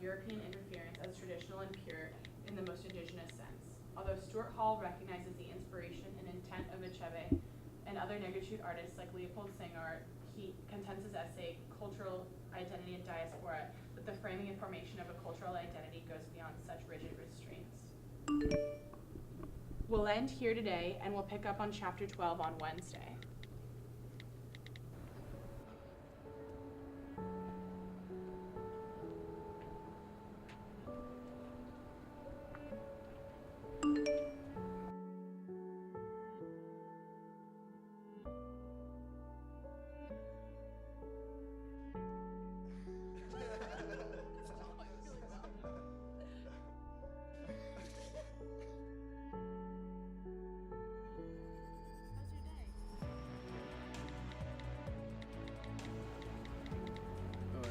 European interference as traditional and pure in the most indigenous sense. Although Stuart Hall recognizes the inspiration and intent of Achebe and other negritude artists like Leopold Senghor, he contends his essay, Cultural Identity and Diaspora, that the framing and formation of a cultural identity goes beyond such rigid restraints. We'll end here today, and we'll pick up on chapter 12 on Wednesday.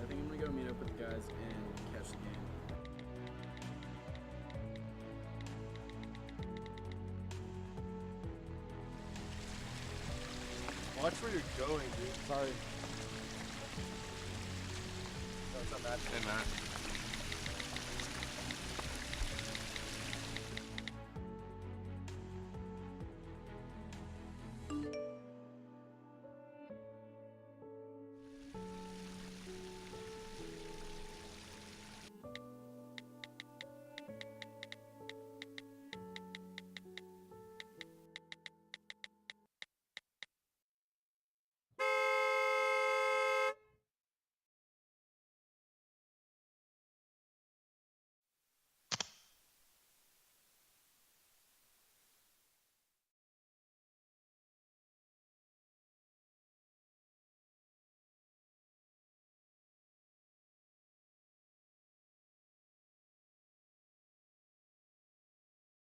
I think I'm gonna go meet up with the guys and catch the game. Watch where you're going, dude. Sorry. What's up, Matt? Hey, Matt.